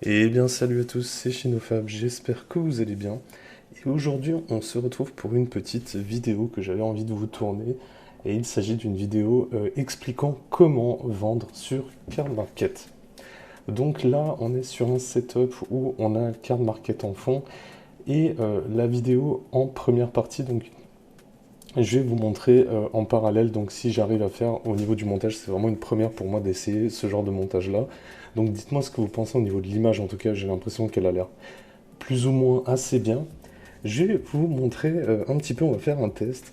Eh bien salut à tous, c'est Shinofab, j'espère que vous allez bien. Et aujourd'hui on se retrouve pour une petite vidéo que j'avais envie de vous tourner. Et il s'agit d'une vidéo expliquant comment vendre sur Card Market. Donc là on est sur un setup où on a Card Market en fond et la vidéo en première partie. Donc je vais vous montrer en parallèle, donc si j'arrive à faire au niveau du montage, c'est vraiment une première pour moi d'essayer ce genre de montage là. Donc dites-moi ce que vous pensez au niveau de l'image, en tout cas j'ai l'impression qu'elle a l'air plus ou moins assez bien. Je vais vous montrer un petit peu, on va faire un test,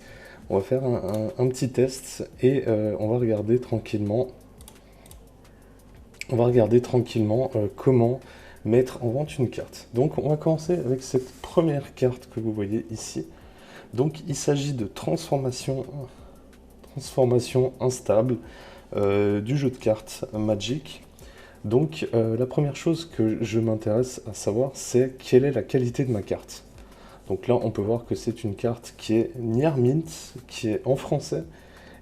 on va faire un petit test et on va regarder tranquillement, comment mettre en vente une carte. Donc on va commencer avec cette première carte que vous voyez ici. Donc il s'agit de transformation instable du jeu de cartes Magic. Donc la première chose que je m'intéresse à savoir, c'est quelle est la qualité de ma carte. Donc là, on peut voir que c'est une carte qui est Near Mint, qui est en français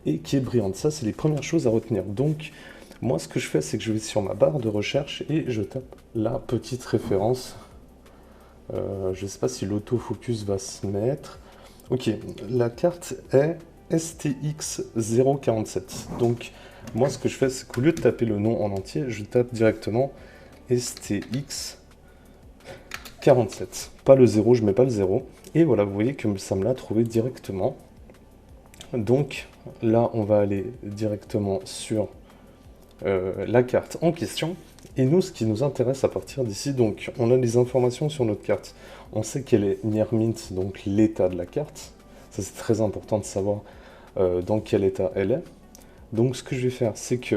et qui est brillante. Ça, c'est les premières choses à retenir. Donc moi, ce que je fais, c'est que je vais sur ma barre de recherche et je tape la petite référence. Je ne sais pas si l'autofocus va se mettre. Ok, la carte est STX 047. Donc, moi, ce que je fais, c'est qu'au lieu de taper le nom en entier, je tape directement STX 47. Pas le 0, je mets pas le 0. Et voilà, vous voyez que ça me l'a trouvé directement. Donc, là, on va aller directement sur la carte en question. Et nous, ce qui nous intéresse à partir d'ici, donc, on a les informations sur notre carte. On sait qu'elle est near mint, donc l'état de la carte. Ça, c'est très important de savoir dans quel état elle est. Donc, ce que je vais faire, c'est que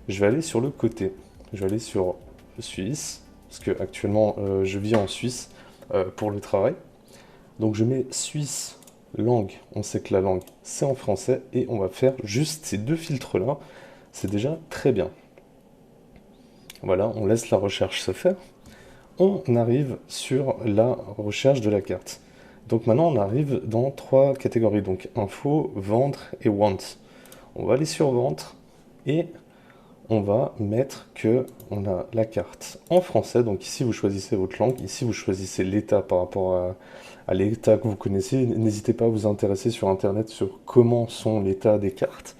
je vais aller sur le côté. Je vais aller sur Suisse, parce que actuellement, je vis en Suisse pour le travail. Donc, je mets Suisse langue. On sait que la langue, c'est en français. Et on va faire juste ces deux filtres-là. C'est déjà très bien. Voilà, on laisse la recherche se faire. On arrive sur la recherche de la carte. Donc maintenant, on arrive dans trois catégories. Donc info, vendre et want. On va aller sur vente et on va mettre que on a la carte en français. Donc ici, vous choisissez votre langue. Ici, vous choisissez l'état par rapport à l'état que vous connaissez. N'hésitez pas à vous intéresser sur Internet sur comment sont l'état des cartes.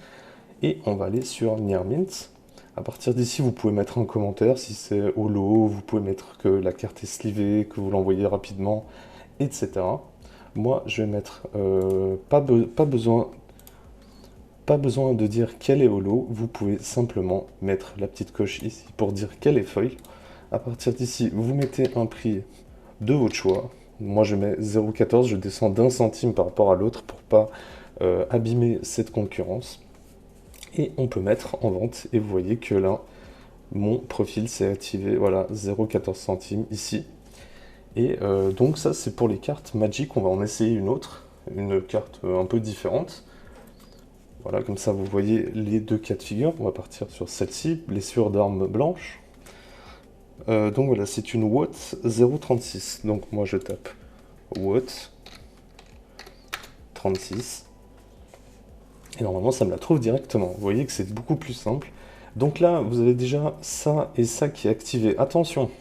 Et on va aller sur Near Mint. À partir d'ici, vous pouvez mettre un commentaire si c'est holo, vous pouvez mettre que la carte est slivée, que vous l'envoyez rapidement, etc. Moi, je vais mettre pas besoin de dire qu'elle est holo, vous pouvez simplement mettre la petite coche ici pour dire qu'elle est foil. À partir d'ici, vous mettez un prix de votre choix. Moi, je mets 0,14, je descends d'un centime par rapport à l'autre pour pas abîmer cette concurrence. Et on peut mettre en vente, et vous voyez que là, mon profil s'est activé, voilà, 0,14 centimes ici. Et donc ça, c'est pour les cartes Magic. On va en essayer une autre, une carte un peu différente. Voilà, comme ça, vous voyez les deux cas de figure. On va partir sur celle-ci, blessure d'arme blanche. Donc voilà, c'est une WOT 0,36. Donc moi, je tape WOT 36. Et normalement, ça me la trouve directement. Vous voyez que c'est beaucoup plus simple. Donc là, vous avez déjà ça et ça qui est activé. Attention,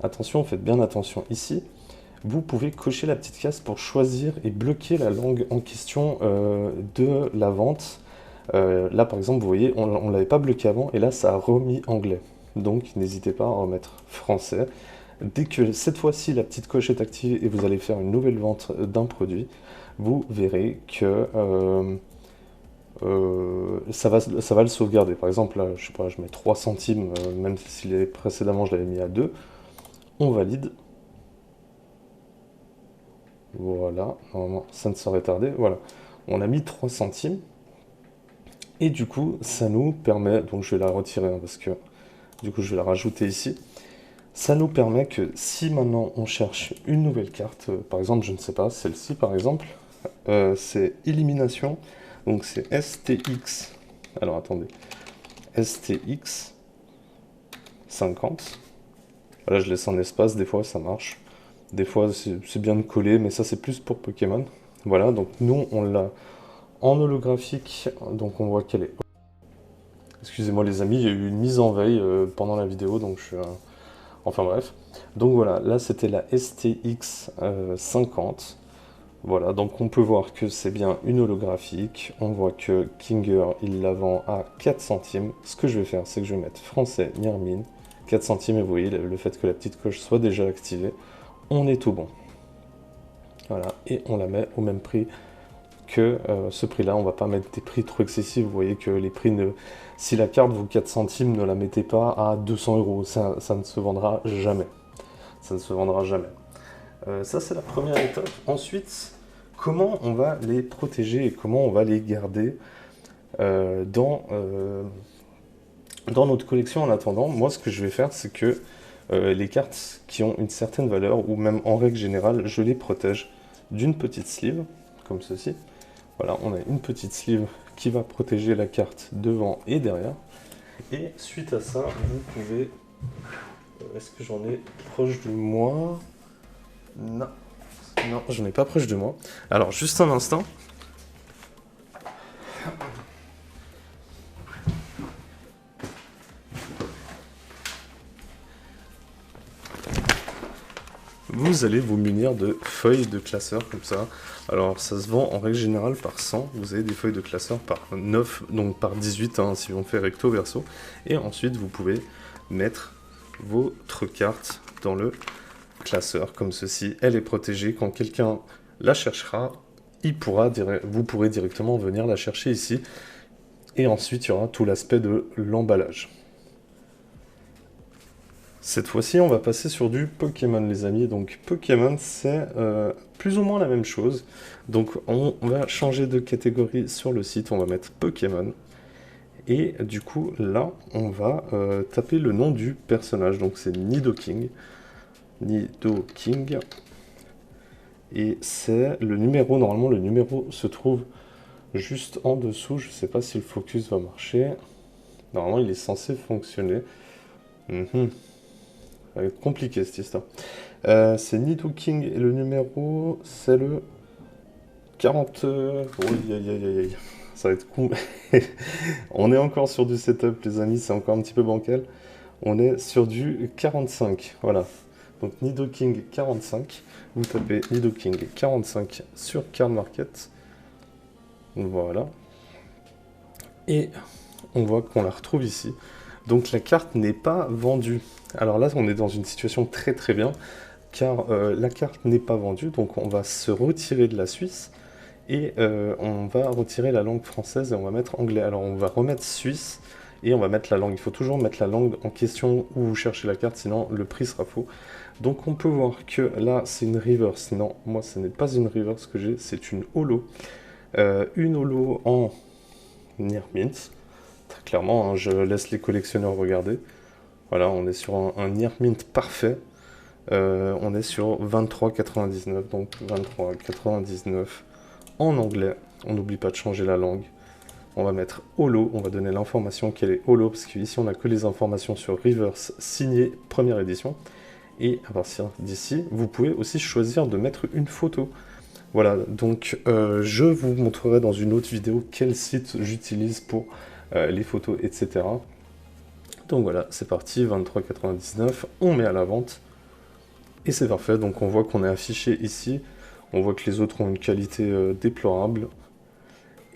attention, faites bien attention ici. Vous pouvez cocher la petite case pour choisir et bloquer la langue en question de la vente. Là, par exemple, vous voyez, on ne l'avait pas bloqué avant et là, ça a remis anglais. Donc, n'hésitez pas à remettre français. Dès que cette fois-ci, la petite coche est activée et vous allez faire une nouvelle vente d'un produit, vous verrez que ça va le sauvegarder. Par exemple, là, je sais pas, je mets 3 centimes, même si précédemment je l'avais mis à 2. On valide. Voilà, normalement ça ne saurait tarder. Voilà, on a mis 3 centimes. Et du coup, ça nous permet, donc je vais la retirer parce que du coup je vais la rajouter ici. Ça nous permet que si maintenant on cherche une nouvelle carte, par exemple, je ne sais pas, celle-ci par exemple, c'est élimination, donc c'est STX. Alors attendez, STX 50. Voilà, je laisse un espace, des fois ça marche. Des fois c'est bien de coller, mais ça c'est plus pour Pokémon. Voilà, donc nous on l'a en holographique, donc on voit qu'elle est... Excusez-moi les amis, il y a eu une mise en veille pendant la vidéo, donc je suis Enfin bref. Donc voilà, là c'était la STX 50. Voilà, donc on peut voir que c'est bien une holographique. On voit que Kinger, il la vend à 4 centimes. Ce que je vais faire, c'est que je vais mettre français Nirmin, 4 centimes, et vous voyez, le fait que la petite coche soit déjà activée, on est tout bon. Voilà, et on la met au même prix que ce prix-là. On va pas mettre des prix trop excessifs. Vous voyez que les prix ne... Si la carte vaut 4 centimes, ne la mettez pas à 200 euros. Ça ne se vendra jamais. Ça ne se vendra jamais. Ça, c'est la première étape. Ensuite, comment on va les protéger et comment on va les garder dans notre collection en attendant. Moi, ce que je vais faire, c'est que les cartes qui ont une certaine valeur, ou même en règle générale, je les protège d'une petite sleeve, comme ceci. Voilà, on a une petite sleeve qui va protéger la carte devant et derrière. Et suite à ça, vous pouvez... Est-ce que j'en ai proche de moi? Non. Non, je n'en ai pas proche de moi. Alors, juste un instant. Vous allez vous munir de feuilles de classeur comme ça. Alors ça se vend en règle générale par 100. Vous avez des feuilles de classeur par 9, donc par 18 hein, si on fait recto verso. Et ensuite vous pouvez mettre votre carte dans le classeur comme ceci. Elle est protégée. Quand quelqu'un la cherchera, vous pourrez directement venir la chercher ici. Et ensuite il y aura tout l'aspect de l'emballage. Cette fois-ci, on va passer sur du Pokémon, les amis. Donc, Pokémon, c'est plus ou moins la même chose. Donc, on va changer de catégorie sur le site. On va mettre Pokémon. Et du coup, là, on va taper le nom du personnage. Donc, c'est Nidoking. Nidoking. Et c'est le numéro. Normalement, le numéro se trouve juste en dessous. Je ne sais pas si le focus va marcher. Normalement, il est censé fonctionner. Ça va être compliqué cette histoire. C'est Nidoking et le numéro, c'est le 40. Aïe. Ça va être cool. On est encore sur du setup, les amis, c'est encore un petit peu bancal. On est sur du 45. Voilà. Donc Nidoking 45. Vous tapez Nidoking 45 sur Card Market. Voilà. Et on voit qu'on la retrouve ici. Donc la carte n'est pas vendue. Alors là, on est dans une situation très très bien, car la carte n'est pas vendue, donc on va se retirer de la Suisse, et on va retirer la langue française et on va mettre anglais. Alors on va remettre Suisse, et on va mettre la langue. Il faut toujours mettre la langue en question où vous cherchez la carte, sinon le prix sera faux. Donc on peut voir que là, c'est une reverse. Non, moi ce n'est pas une reverse que j'ai, c'est une holo. Une holo en Nirmint. Très clairement, hein, je laisse les collectionneurs regarder. Voilà, on est sur un Nirmint parfait. On est sur 23,99, donc 23,99 en anglais. On n'oublie pas de changer la langue. On va mettre holo, on va donner l'information qu'elle est holo, parce qu'ici on n'a que les informations sur Reverse signé première édition. Et à partir d'ici, vous pouvez aussi choisir de mettre une photo. Voilà, donc je vous montrerai dans une autre vidéo quel site j'utilise pour les photos, etc. Donc voilà, c'est parti, 23,99, on met à la vente, et c'est parfait. Donc on voit qu'on est affiché ici, on voit que les autres ont une qualité déplorable,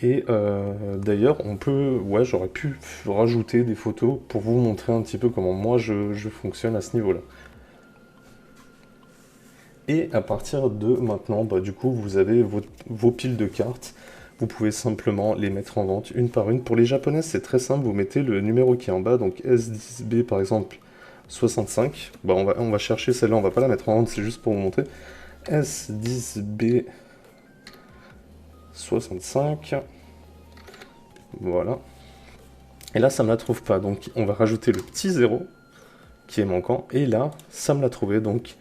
et d'ailleurs on peut, ouais, j'aurais pu rajouter des photos pour vous montrer un petit peu comment moi je fonctionne à ce niveau-là. Et à partir de maintenant, bah, du coup, vous avez vos piles de cartes. Vous pouvez simplement les mettre en vente une par une. Pour les japonaises, c'est très simple. Vous mettez le numéro qui est en bas, donc S10B par exemple 65. Bah, on va chercher celle-là, on va pas la mettre en vente, c'est juste pour vous montrer. S10B 65. Voilà. Et là, ça me la trouve pas. Donc, on va rajouter le petit 0 qui est manquant. Et là, ça me l'a trouvé. Donc,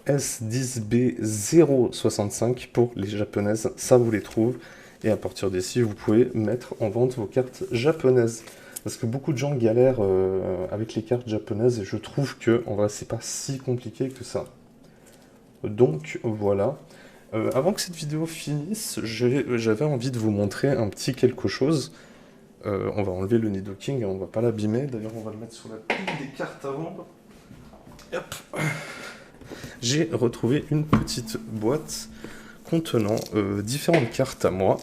S10B065 pour les japonaises, ça vous les trouve. Et à partir d'ici, vous pouvez mettre en vente vos cartes japonaises. Parce que beaucoup de gens galèrent avec les cartes japonaises et je trouve que en vrai, c'est pas si compliqué que ça. Donc voilà. Avant que cette vidéo finisse, j'avais envie de vous montrer un petit quelque chose. On va enlever le Nidoking et on va pas l'abîmer. D'ailleurs, on va le mettre sur la pile des cartes à vendre. Hop. J'ai retrouvé une petite boîte contenant différentes cartes à moi.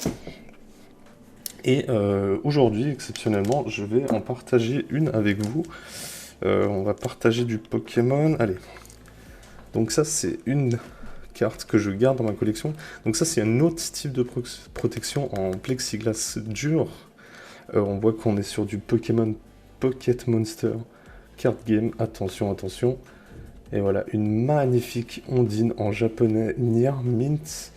Et aujourd'hui, exceptionnellement, je vais en partager une avec vous. On va partager du Pokémon. Allez. Donc ça, c'est une carte que je garde dans ma collection. Donc ça, c'est un autre type de protection en plexiglas dur. On voit qu'on est sur du Pokémon Pocket Monster Card Game. Attention, attention. Et voilà, une magnifique ondine en japonais Nier Mint.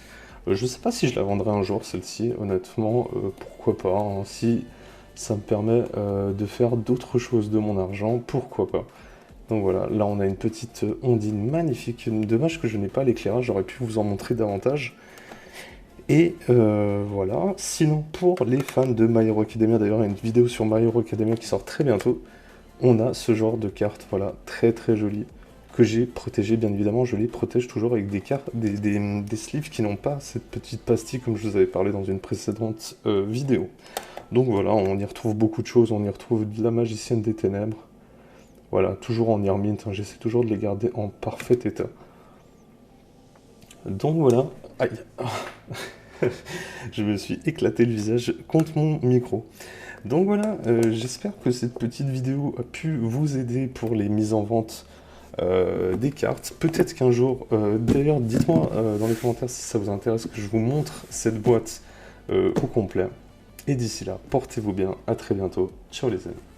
Je sais pas si je la vendrai un jour, celle-ci, honnêtement, pourquoi pas, hein. Si ça me permet de faire d'autres choses de mon argent, pourquoi pas. Donc voilà, là on a une petite ondine magnifique. Dommage que je n'ai pas l'éclairage, j'aurais pu vous en montrer davantage. Et voilà, sinon pour les fans de My Hero Academia, d'ailleurs il y a une vidéo sur My Hero Academia qui sort très bientôt, on a ce genre de carte, voilà, très très jolie, que j'ai protégé, bien évidemment, je les protège toujours avec des cartes, des sleeves qui n'ont pas cette petite pastille comme je vous avais parlé dans une précédente vidéo. Donc voilà, on y retrouve beaucoup de choses, on y retrouve de la magicienne des ténèbres. Voilà, toujours en Nier Mint, hein, j'essaie toujours de les garder en parfait état. Donc voilà, aïe, je me suis éclaté le visage contre mon micro. Donc voilà, j'espère que cette petite vidéo a pu vous aider pour les mises en vente des cartes. Peut-être qu'un jour, d'ailleurs, dites-moi dans les commentaires si ça vous intéresse que je vous montre cette boîte au complet. Et d'ici là, portez-vous bien, à très bientôt. Ciao les amis.